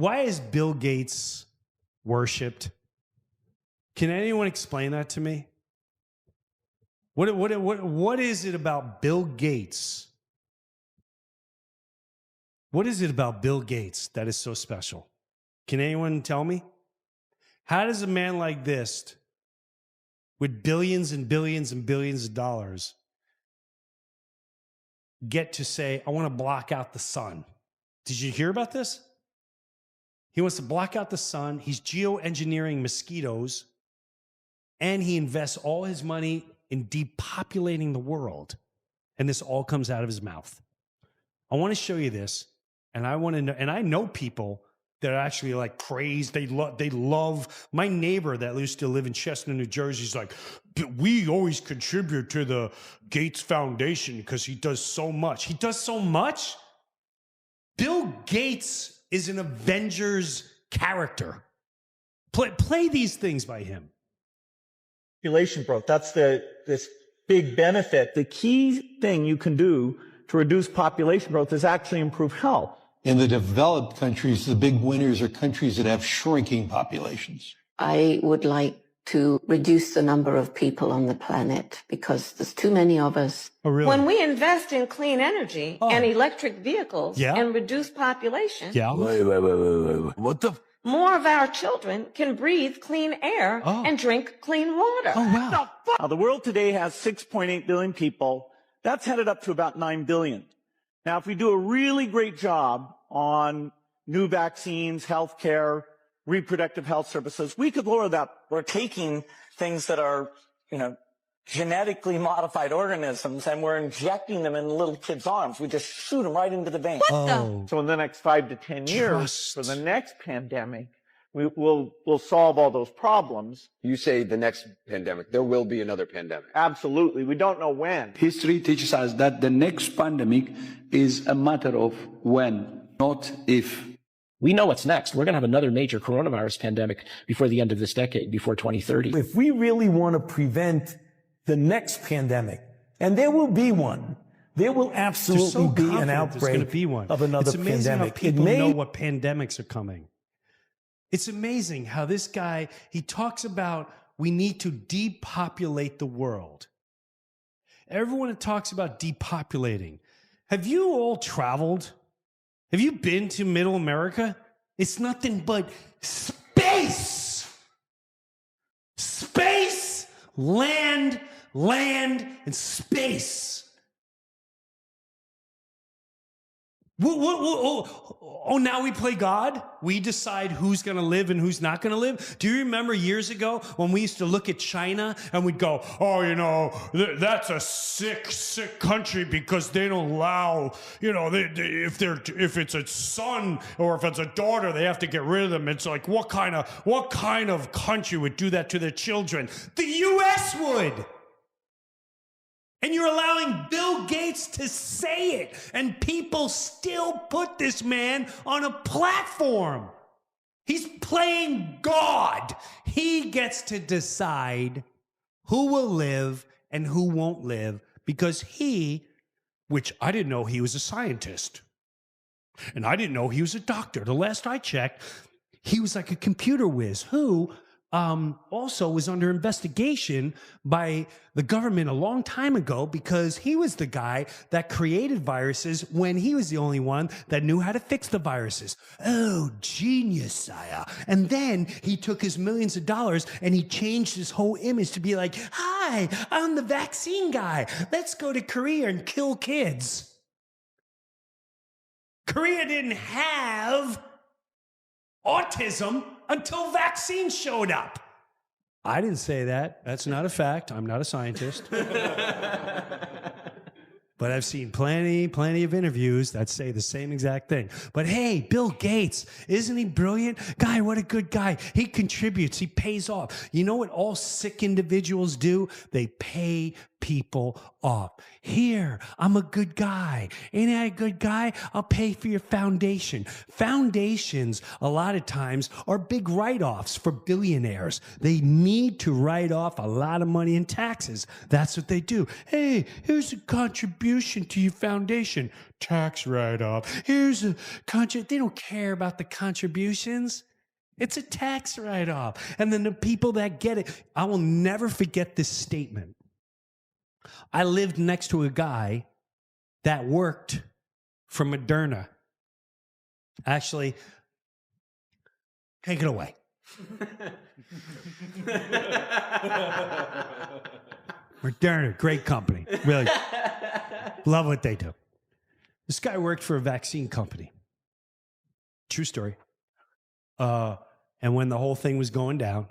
Why is Bill Gates worshipped? Can anyone explain that to me? What is it about Bill Gates? What is it about Bill Gates that is so special? Can anyone tell me? How does a man like this, with billions and billions and billions of dollars, get to say, I want to block out the sun? Did you hear about this? He wants to block out the sun. He's geoengineering mosquitoes, and he invests all his money in depopulating the world. And this all comes out of his mouth. I want to show you this, and I want to know, and I know people that are actually like crazed. They love my neighbor that used to live in Chestnut, New Jersey. He's like, we always contribute to the Gates Foundation because he does so much. He does so much? Bill Gates is an Avengers character. Play these things by him. Population growth, that's this big benefit. The key thing you can do to reduce population growth is actually improve health. In the developed countries, the big winners are countries that have shrinking populations. I would like to reduce the number of people on the planet because there's too many of us. Oh, really? When we invest in clean energy and electric vehicles and reduce population, Wait. What the? more of our children can breathe clean air and drink clean water. Oh, wow. Now, the world today has 6.8 billion people. That's headed up to about 9 billion. Now, if we do a really great job on new vaccines, healthcare, reproductive health services, we could lower that. We're taking things that are, genetically modified organisms, and we're injecting them in little kids' arms. We just shoot them right into the vein. So in the next 5 to 10 years, for the next pandemic, we'll solve all those problems. You say the next pandemic. There will be another pandemic. Absolutely. We don't know when. History teaches us that the next pandemic is a matter of when, not if. We know what's next. We're going to have another major coronavirus pandemic before the end of this decade, before 2030. If we really want to prevent the next pandemic, and there will be one, there will absolutely be an outbreak of another pandemic. It's amazing pandemic. how people know what pandemics are coming. It's amazing how this guy, he talks about we need to depopulate the world. Everyone that talks about depopulating. Have you all traveled? Have you been to Middle America? It's nothing but space. Space, land, and space. Oh, now we play God? We decide who's going to live and who's not going to live? Do you remember years ago when we used to look at China and we'd go, that's a sick country because they don't allow, if it's a son or if it's a daughter, they have to get rid of them. It's like, what kind of country would do that to their children? The U.S. would. And you're allowing Bill Gates to say it, and people still put this man on a platform. He's playing God. He gets to decide who will live and who won't live because which I didn't know he was a scientist. And I didn't know he was a doctor. The last I checked, he was like a computer whiz who also was under investigation by the government a long time ago because he was the guy that created viruses when he was the only one that knew how to fix the viruses. Oh, genius, sire. And then he took his millions of dollars and he changed his whole image to be like, hi, I'm the vaccine guy. Let's go to Korea and kill kids. Korea didn't have autism until vaccines showed up. I didn't say that. That's not a fact. I'm not a scientist. But I've seen plenty of interviews that say the same exact thing. But hey, Bill Gates, isn't he brilliant? Guy, what a good guy. He contributes. He pays off. You know what all sick individuals do? They pay people up. Here, I'm a good guy. Ain't I a good guy? I'll pay for your foundation. Foundations, a lot of times, are big write-offs for billionaires. They need to write off a lot of money in taxes. That's what they do. Hey, here's a contribution to your foundation. Tax write-off. Here's a they don't care about the contributions. It's a tax write-off. And then the people that get it, I will never forget this statement. I lived next to a guy that worked for Moderna. Actually, take it away. Moderna, great company. Really love what they do. This guy worked for a vaccine company. True story. And when the whole thing was going down,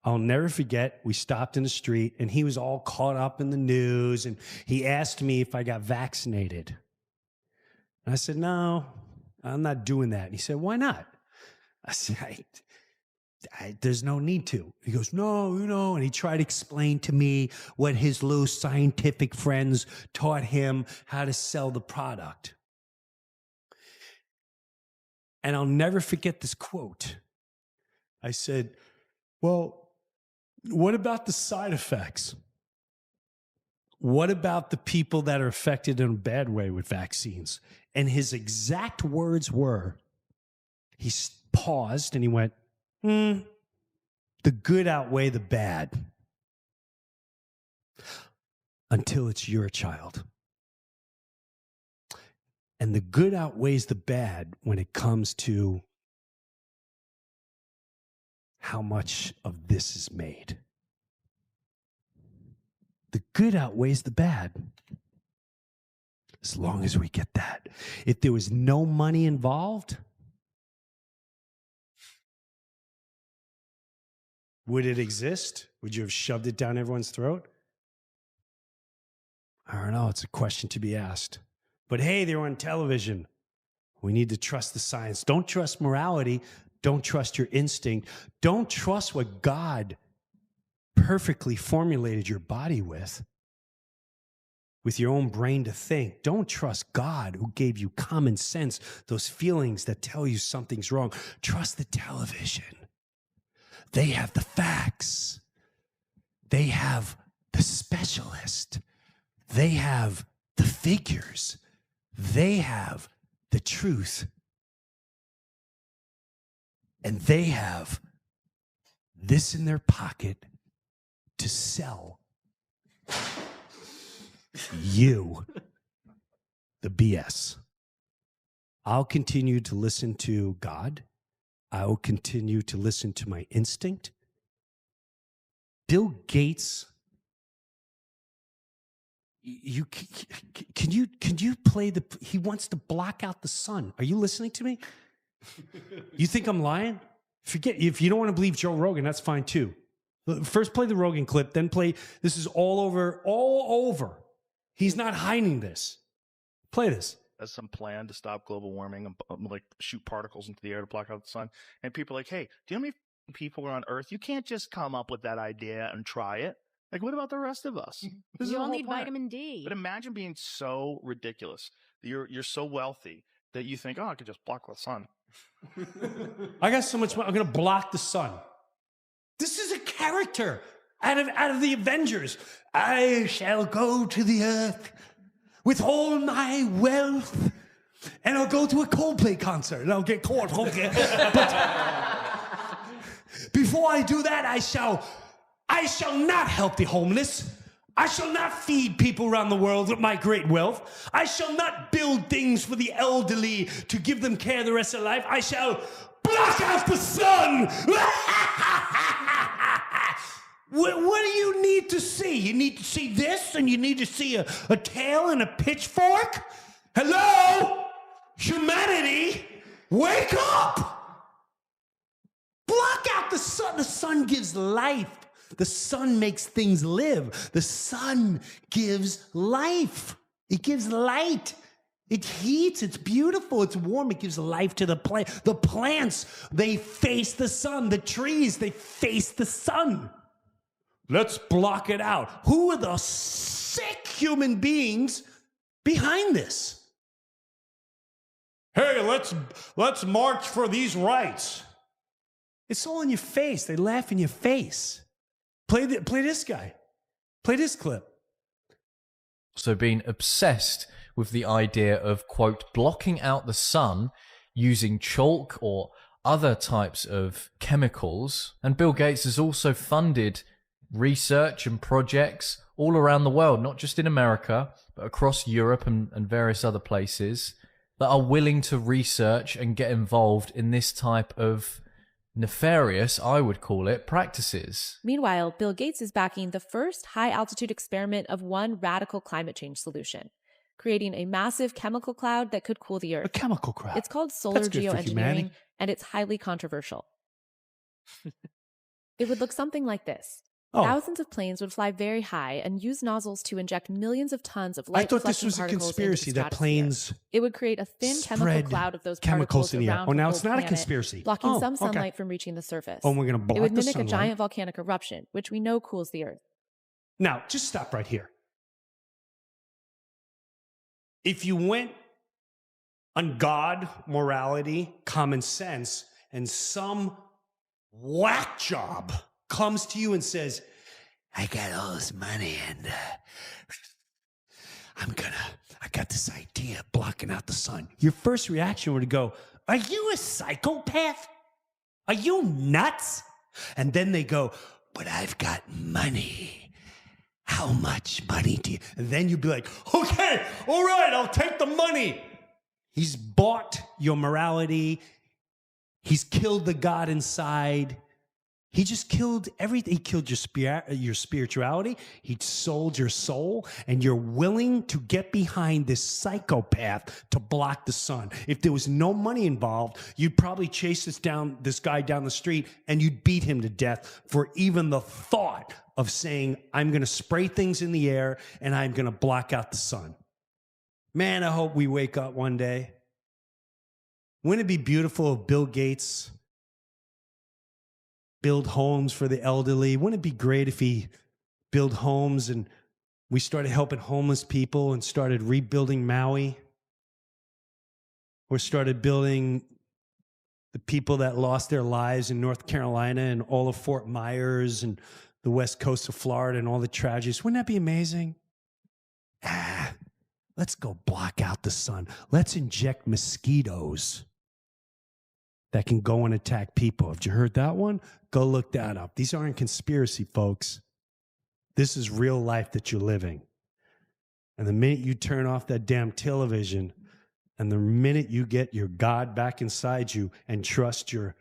I'll never forget, we stopped in the street and he was all caught up in the news and he asked me if I got vaccinated. And I said, no, I'm not doing that. And he said, why not? I said, there's no need to. He goes, no, and he tried to explain to me what his little scientific friends taught him how to sell the product. And I'll never forget this quote. I said, well, what about the side effects? What about the people that are affected in a bad way with vaccines? And his exact words were, he paused and he went, the good outweigh the bad until it's your child. And the good outweighs the bad when it comes to how much of this is made. The good outweighs the bad. As long as we get that. If there was no money involved, would it exist? Would you have shoved it down everyone's throat? I don't know. It's a question to be asked. But hey, they're on television. We need to trust the science. Don't trust morality. Don't trust your instinct. Don't trust what God perfectly formulated your body with your own brain to think. Don't trust God who gave you common sense, those feelings that tell you something's wrong. Trust the television. They have the facts. They have the specialist. They have the figures. They have the truth. And they have this in their pocket to sell you the BS. I'll continue to listen to God. I will continue to listen to my instinct. Bill Gates, can you play he wants to block out the sun. Are you listening to me? You think I'm lying? Forget, if you don't want to believe Joe Rogan, that's fine too. First play the Rogan clip, then play, this is all over. He's not hiding this. Play this. As some plan to stop global warming and like shoot particles into the air to block out the sun. And people are like, hey, do you know how many people are on Earth? You can't just come up with that idea and try it. Like, what about the rest of us? You all need vitamin D. But imagine being so ridiculous that you're so wealthy that you think, oh, I could just block the sun. I got so much money, I'm going to block the sun. This is a character out of the Avengers. I shall go to the earth with all my wealth, and I'll go to a Coldplay concert, and I'll get caught. But before I do that, I shall not help the homeless. I shall not feed people around the world with my great wealth. I shall not build things for the elderly to give them care the rest of their life. I shall block out the sun. What do you need to see? You need to see this, and you need to see a tail and a pitchfork? Hello? Humanity, wake up! Block out the sun. The sun gives life. The sun makes things live. The sun gives life. It gives light. It heats. It's beautiful. It's warm. It gives life to the plant. The plants, they face the sun. The trees, they face the sun. Let's block it out. Who are the sick human beings behind this. Hey, let's march for these rights. It's all in your face. They laugh in your face. Play this guy. Play this clip. So being obsessed with the idea of, quote, blocking out the sun using chalk or other types of chemicals. And Bill Gates has also funded research and projects all around the world, not just in America, but across Europe and various other places that are willing to research and get involved in this type of nefarious, I would call it, practices. Meanwhile, Bill Gates is backing the first high-altitude experiment of one radical climate change solution, creating a massive chemical cloud that could cool the Earth. A chemical cloud. It's called solar That's good for geoengineering, humanity. and it's highly controversial. It would look something like this. Oh. Thousands of planes would fly very high and use nozzles to inject millions of tons of light. I thought this was a conspiracy that planes It would create a thin chemical cloud of those chemicals particles in the air. around Oh, now the it's whole not a planet, conspiracy. blocking some okay. sunlight from reaching the surface. Oh, we're going to block It would the mimic a sunlight. giant volcanic eruption, which we know cools the Earth. Now, just stop right here. If you went on God, morality, common sense, and some whack job comes to you and says, I got all this money and I got this idea of blocking out the sun. Your first reaction would go, are you a psychopath? Are you nuts? And then they go, but I've got money. How much money do you? And then you'd be like, okay, all right, I'll take the money. He's bought your morality. He's killed the God inside. He just killed everything. He killed your spirituality. He sold your soul, and you're willing to get behind this psychopath to block the sun. If there was no money involved, you'd probably chase this guy down the street, and you'd beat him to death for even the thought of saying, I'm going to spray things in the air, and I'm going to block out the sun. Man, I hope we wake up one day. Wouldn't it be beautiful if Bill Gates build homes for the elderly? Wouldn't it be great if he built homes and we started helping homeless people and started rebuilding Maui? Or started building the people that lost their lives in North Carolina and all of Fort Myers and the west coast of Florida and all the tragedies? Wouldn't that be amazing? Let's go block out the sun. Let's inject mosquitoes that can go and attack people. Have you heard that one? Go look that up. These aren't conspiracy, folks. This is real life that you're living. And the minute you turn off that damn television, and the minute you get your God back inside you and trust your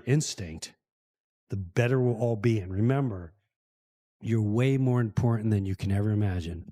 instinct, the better we'll all be. And remember, you're way more important than you can ever imagine.